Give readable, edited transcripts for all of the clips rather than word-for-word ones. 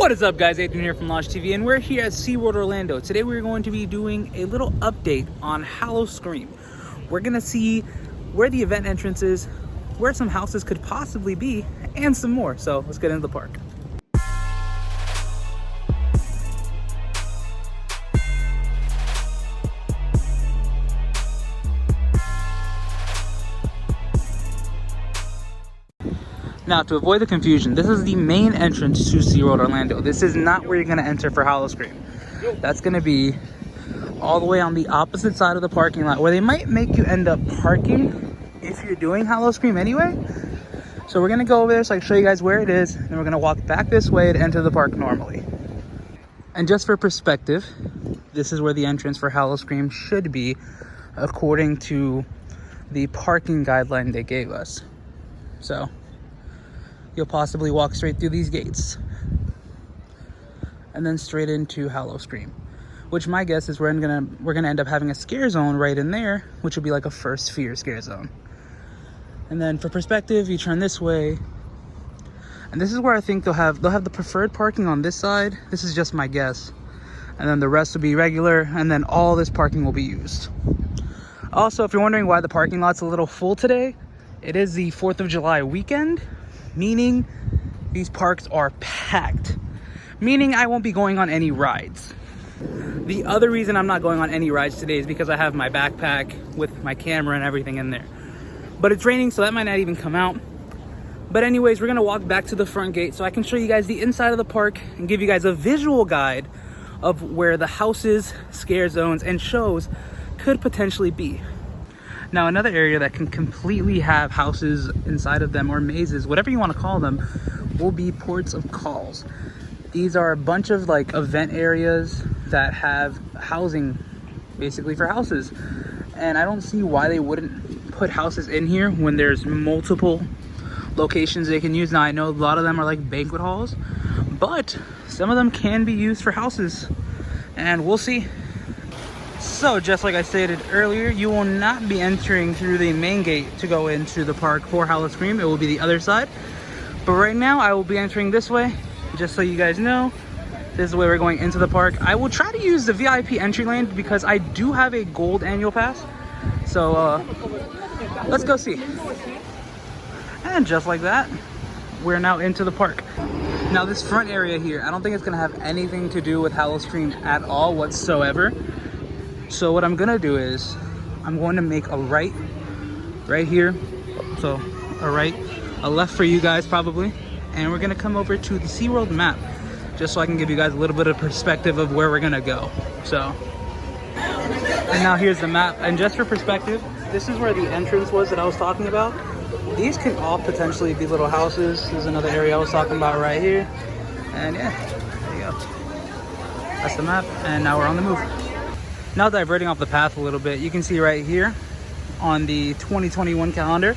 What is up, guys? Adrian here from Losh TV, and we're here at SeaWorld Orlando. Today we're going to be doing a little update on Howl-O-Scream. We're going to see where the event entrance is, where some houses could possibly be, and some more. So let's get into the park. Now, to avoid the confusion, this is the main entrance to SeaWorld Orlando. This is not where you're going to enter for Howl-O-Scream. That's going to be all the way on the opposite side of the parking lot, where they might make you end up parking if you're doing Howl-O-Scream anyway. So we're going to go over there so I can show you guys where it is, and we're going to walk back this way to enter the park normally. And just for perspective, this is where the entrance for Howl-O-Scream should be, according to the parking guideline they gave us. So you'll possibly walk straight through these gates and then straight into Howl-O-Scream, which my guess is we're gonna end up having a scare zone right in there, which will be like a first fear scare zone. And then for perspective, you turn this way, and this is where I think they'll have the preferred parking on this side. This is just my guess, and then the rest will be regular, and then all this parking will be used. Also, if you're wondering why the parking lot's a little full today, it is the 4th of July weekend, meaning these parks are packed, meaning I won't be going on any rides. The other reason I'm not going on any rides today is because I have my backpack with my camera and everything in there, but it's raining, so that might not even come out. But anyways, we're gonna walk back to the front gate so I can show you guys the inside of the park and give you guys a visual guide of where the houses, scare zones, and shows could potentially be. Now, another area that can completely have houses inside of them, or mazes, whatever you want to call them, will be ports of calls. These are a bunch of like event areas that have housing basically for houses. And I don't see why they wouldn't put houses in here when there's multiple locations they can use. Now, I know a lot of them are like banquet halls, but some of them can be used for houses, and we'll see. So, just like I stated earlier, you will not be entering through the main gate to go into the park for Howl-O-Scream. It will be the other side. But right now, I will be entering this way, just so you guys know. This is the way we're going into the park. I will try to use the VIP entry lane because I do have a gold annual pass. So, let's go see. And just like that, we're now into the park. Now, this front area here, I don't think it's going to have anything to do with Howl-O-Scream at all whatsoever. So what I'm gonna do is I'm going to make a right here, so a right, a left for you guys probably, and we're gonna come over to the SeaWorld map just so I can give you guys a little bit of perspective of where we're gonna go. So, and now here's the map, and just for perspective, this is where the entrance was that I was talking about. These can all potentially be little houses. There's another area I was talking about right here, and yeah, there you go. That's the map, and now we're on the move. Now diverting off the path a little bit, you can see right here on the 2021 calendar,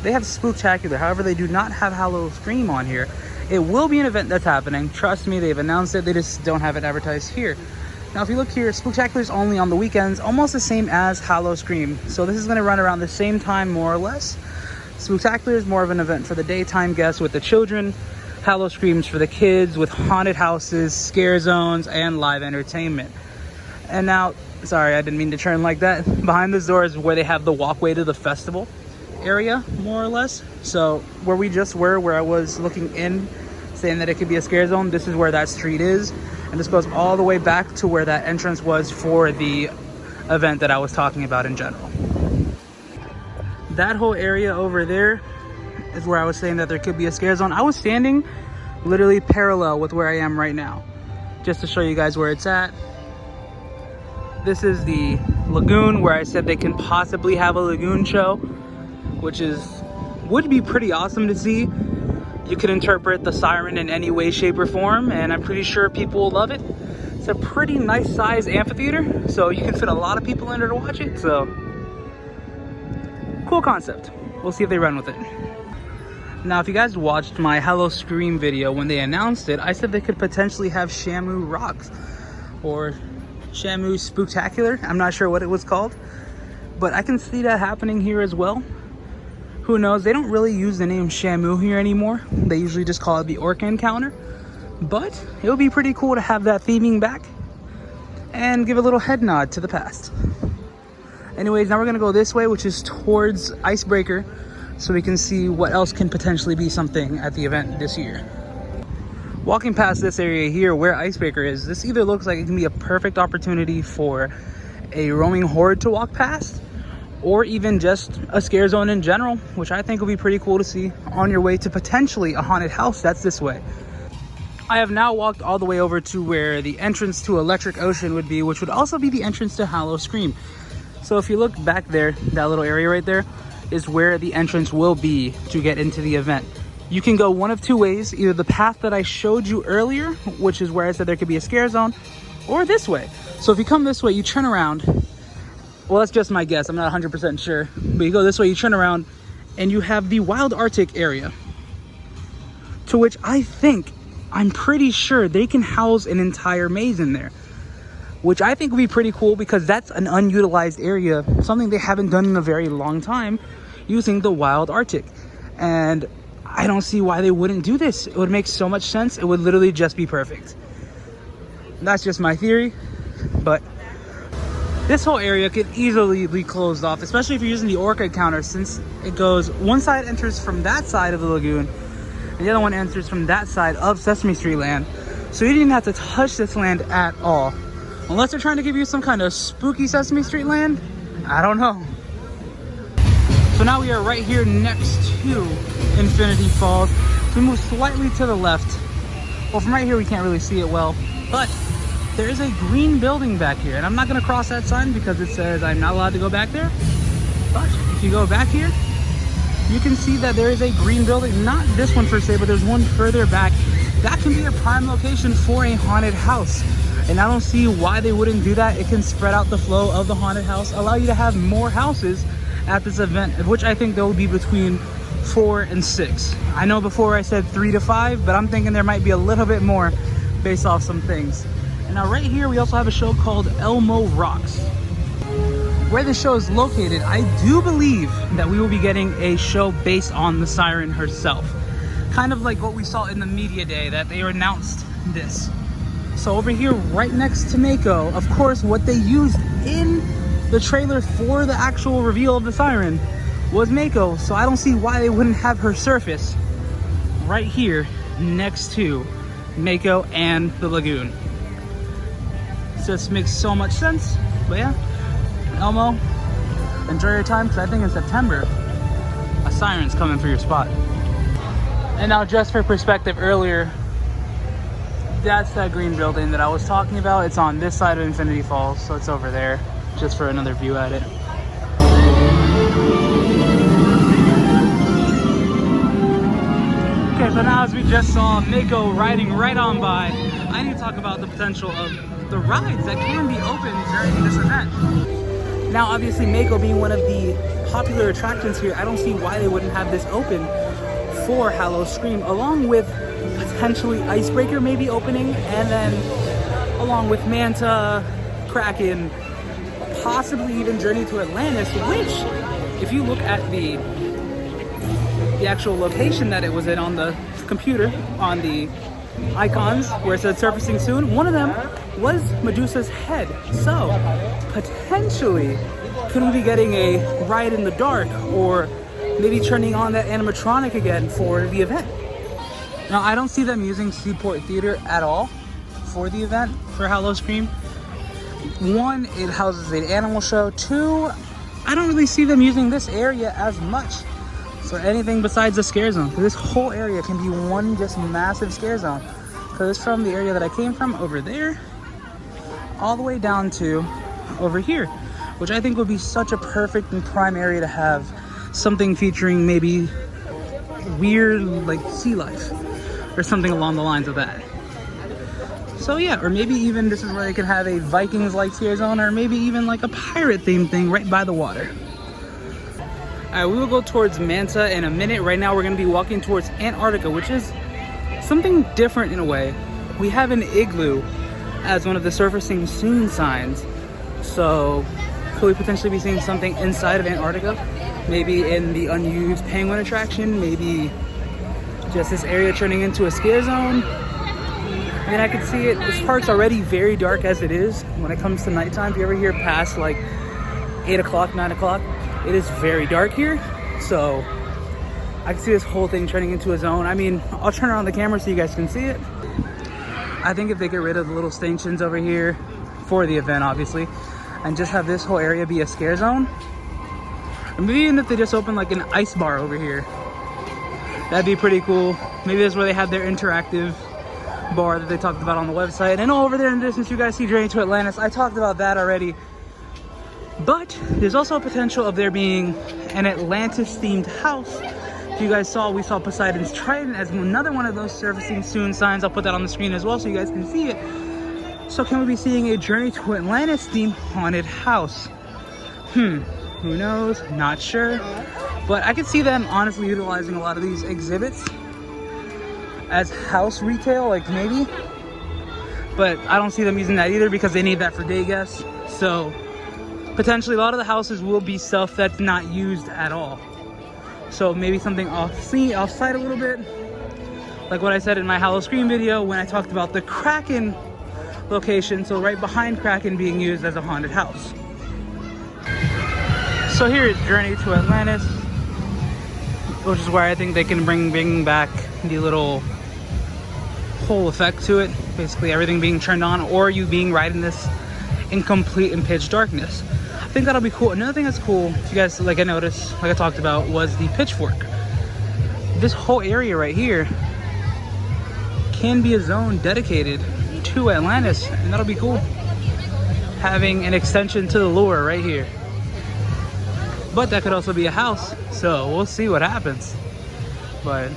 they have Spooktacular. However, they do not have Howl-O-Scream on here. It will be an event that's happening. Trust me, they've announced it. They just don't have it advertised here. Now, if you look here, Spooktacular is only on the weekends, almost the same as Howl-O-Scream. So this is going to run around the same time, more or less. Spooktacular is more of an event for the daytime guests with the children. Howl-O-Scream's for the kids with haunted houses, scare zones, and live entertainment. And now, sorry, I didn't mean to turn like that. Behind this door is where they have the walkway to the festival area, more or less. So where we just were, where I was looking in, saying that it could be a scare zone, this is where that street is. And this goes all the way back to where that entrance was for the event that I was talking about in general. That whole area over there is where I was saying that there could be a scare zone. I was standing literally parallel with where I am right now, just to show you guys where it's at. This is the lagoon where I said they can possibly have a lagoon show, which would be pretty awesome to see. You could interpret the Siren in any way, shape, or form, and I'm pretty sure people will love it. It's a pretty nice size amphitheater, so you can fit a lot of people in there to watch it. So, cool concept. We'll see if they run with it. Now, if you guys watched my Howl-O-Scream video when they announced it, I said they could potentially have Shamu Rocks or Shamu Spooktacular. I'm not sure what it was called, but I can see that happening here as well. Who knows? They don't really use the name Shamu here anymore. They usually just call it the Orca Encounter. But it would be pretty cool to have that theming back and give a little head nod to the past. Anyways, now we're gonna go this way, which is towards Icebreaker, so we can see what else can potentially be something at the event this year. Walking past this area here where Icebreaker is, this either looks like it can be a perfect opportunity for a roaming Hoarde to walk past, or even just a scare zone in general, which I think will be pretty cool to see on your way to potentially a haunted house that's this way. I have now walked all the way over to where the entrance to Electric Ocean would be, which would also be the entrance to Howl-O-Scream. So if you look back there, that little area right there is where the entrance will be to get into the event. You can go one of two ways, either the path that I showed you earlier, which is where I said there could be a scare zone, or this way. So if you come this way, you turn around. Well, that's just my guess. I'm not 100% sure. But you go this way, you turn around, and you have the Wild Arctic area, to which I'm pretty sure they can house an entire maze in there, which I think would be pretty cool because that's an unutilized area, something they haven't done in a very long time, using the Wild Arctic. And I don't see why they wouldn't do this. It would make so much sense. It would literally just be perfect. That's just my theory, but this whole area could easily be closed off, especially if you're using the Orchid counter, since it goes, one side enters from that side of the lagoon, and the other one enters from that side of Sesame Street land. So you didn't have to touch this land at all. Unless they're trying to give you some kind of spooky Sesame Street land, I don't know. So now we are right here next to Infinity Falls. We move slightly to the left. Well, from right here we can't really see it well, but there is a green building back here, and I'm not gonna cross that sign because it says I'm not allowed to go back there. But if you go back here, you can see that there is a green building, not this one per se, but there's one further back. That can be a prime location for a haunted house. And I don't see why they wouldn't do that. It can spread out the flow of the haunted house, allow you to have more houses at this event, of which I think there will be between 4 and 6. I know before I said 3 to 5, but I'm thinking there might be a little bit more based off some things. And now right here, we also have a show called Elmo Rocks. Where the show is located, I do believe that we will be getting a show based on the Siren herself. Kind of like what we saw in the media day that they announced this. So over here, right next to Mako, of course, what they used in the trailer for the actual reveal of the Siren was Mako. So I don't see why they wouldn't have her surface right here next to Mako and the lagoon. So this makes so much sense. But yeah, Elmo, enjoy your time, because I think in September a Siren's coming for your spot. And now, just for perspective, earlier, that's that green building that I was talking about. It's on this side of Infinity Falls, so it's over there, just for another view at it. Okay, so now as we just saw Mako riding right on by, I need to talk about the potential of the rides that can be open during this event. Now, obviously, Mako being one of the popular attractions here, I don't see why they wouldn't have this open for Howl-O-Scream, along with potentially Icebreaker maybe opening, and then along with Manta, Kraken, possibly even Journey to Atlantis, which, if you look at the actual location that it was in on the computer, on the icons where it said surfacing soon, one of them was Medusa's head. So potentially could we be getting a ride in the dark, or maybe turning on that animatronic again for the event? Now, I don't see them using Seaport Theater at all for the event for Howl-O-Scream. One, it houses an animal show. Two, I don't really see them using this area as much. So anything besides the scare zone. This whole area can be one just massive scare zone. Because it's from the area that I came from over there, all the way down to over here, which I think would be such a perfect and prime area to have something featuring maybe weird like sea life or something along the lines of that. So yeah, or maybe even this is where they could have a Vikings like scare zone, or maybe even like a pirate themed thing right by the water. Alright, we will go towards Manta in a minute. Right now we're going to be walking towards Antartica, which is something different in a way. We have an igloo as one of the surfacing soon signs. So could we potentially be seeing something inside of Antarctica? Maybe in the unused penguin attraction, maybe just this area turning into a scare zone. I mean, I can see it. This park's already very dark as it is. When it comes to nighttime, if you ever hear past like 8 o'clock, 9 o'clock, it is very dark here. So I can see this whole thing turning into a zone. I mean, I'll turn around the camera so you guys can see it. I think if they get rid of the little stations over here for the event, obviously, and just have this whole area be a scare zone, or maybe even if they just open like an ice bar over here, that'd be pretty cool. Maybe that's where they have their interactive bar that they talked about on the website. And over there in the distance, you guys see Journey to Atlantis. I talked about that already. But there's also a potential of there being an Atlantis themed house. If you guys saw, we saw Poseidon's Trident as another one of those surfacing soon signs. I'll put that on the screen as well so you guys can see it. So can we be seeing a Journey to Atlantis themed haunted house? Who knows? Not sure. But I could see them honestly utilizing a lot of these exhibits as house retail, like maybe. But I don't see them using that either because they need that for day guests. So potentially a lot of the houses will be stuff that's not used at all. So maybe something off-site a little bit. Like what I said in my Howl-O-Scream video when I talked about the Kraken location. So right behind Kraken being used as a haunted house. So here is Journey to Atlantis, which is where I think they can bring back the little whole effect to it. Basically everything being turned on or you being riding this in complete and pitch darkness. I think that'll be cool. Another thing that's cool, if you guys, like I noticed, like I talked about, was the pitchfork. This whole area right here can be a zone dedicated to Atlantis, and that'll be cool. Having an extension to the lure right here. But that could also be a house, so we'll see what happens. But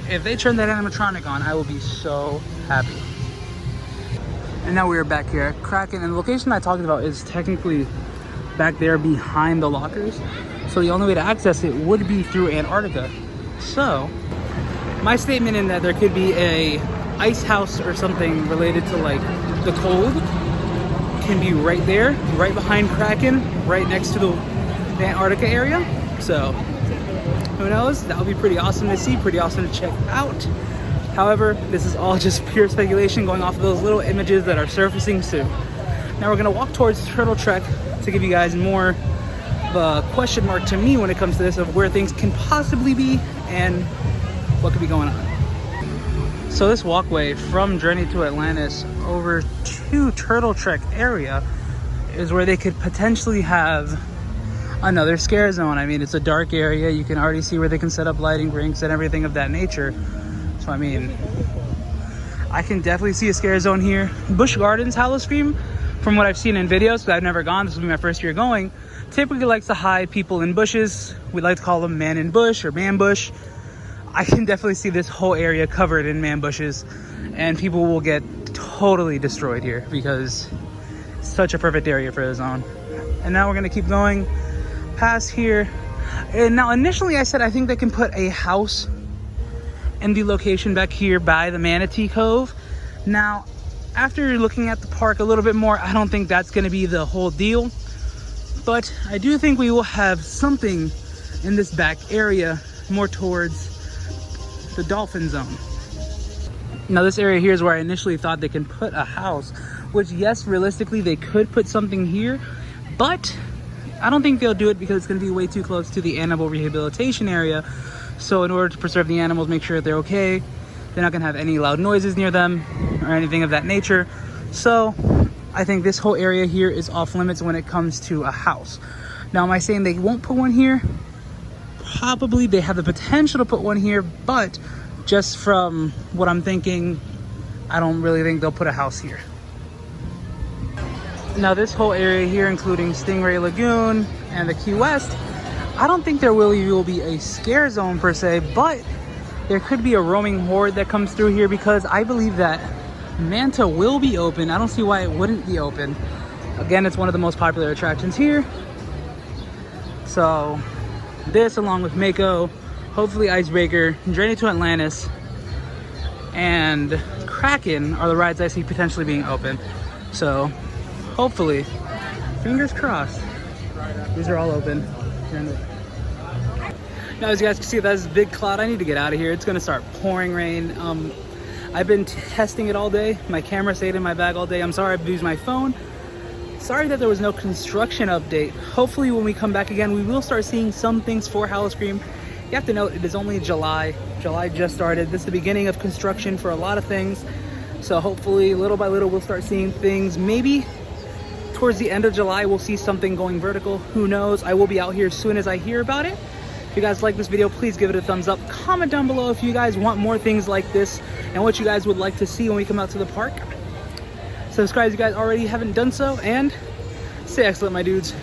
if they turn that animatronic on, I will be so happy. And now we are back here at Kraken, and the location I talked about is technically back there behind the lockers. So the only way to access it would be through Antarctica. So my statement in that there could be a ice house or something related to like the cold can be right there, right behind Kraken, right next to the Antarctica area. So who knows? That would be pretty awesome to see, pretty awesome to check out. However, this is all just pure speculation going off of those little images that are surfacing soon. Now we're gonna walk towards Turtle Trek to give you guys more of a question mark to me when it comes to this of where things can possibly be and what could be going on. So this walkway from Journey to Atlantis over to Turtle Trek area is where they could potentially have another scare zone. I mean, it's a dark area. You can already see where they can set up lighting rinks and everything of that nature. So I mean, I can definitely see a scare zone here. Busch Gardens Howl-O-Scream, from what I've seen in videos, because I've never gone, this will be my first year going, typically likes to hide people in bushes. We like to call them man in bush or man bush. I can definitely see this whole area covered in man bushes, and people will get totally destroyed here because it's such a perfect area for the zone. And now we're gonna keep going past here. And now initially I said I think they can put a house in the location back here by the Manatee Cove. Now, after looking at the park a little bit more, I don't think that's gonna be the whole deal. But I do think we will have something in this back area more towards the Dolphin zone. Now this area here is where I initially thought they can put a house, which yes, realistically they could put something here, but I don't think they'll do it because it's gonna be way too close to the animal rehabilitation area. So in order to preserve the animals, make sure that they're okay, they're not gonna have any loud noises near them or anything of that nature. So I think this whole area here is off limits when it comes to a house. Now, am I saying they won't put one here? Probably. They have the potential to put one here, but just from what I'm thinking, I don't really think they'll put a house here. Now this whole area here, including Stingray Lagoon and the Key West, I don't think there really will be a scare zone per se, but there could be a roaming horde that comes through here because I believe that Manta will be open. I don't see why it wouldn't be open. Again, it's one of the most popular attractions here. So this, along with Mako, hopefully Icebreaker, Journey to Atlantis, and Kraken are the rides I see potentially being open. So hopefully, fingers crossed, these are all open. Now as you guys can see, that's a big cloud. I need to get out of here. It's gonna start pouring rain. I've been testing it all day. My camera stayed in my bag all day. I'm sorry I've used my phone. Sorry that there was no construction update. Hopefully when we come back again, we will start seeing some things for Howl-O-Scream. You have to note, it is only July. July just started. This is the beginning of construction for a lot of things. So hopefully, little by little, we'll start seeing things. Maybe towards the end of July, we'll see something going vertical. Who knows? I will be out here as soon as I hear about it. If you guys like this video, please give it a thumbs up. Comment down below if you guys want more things like this and what you guys would like to see when we come out to the park. Subscribe if you guys already haven't done so, and stay excellent, my dudes.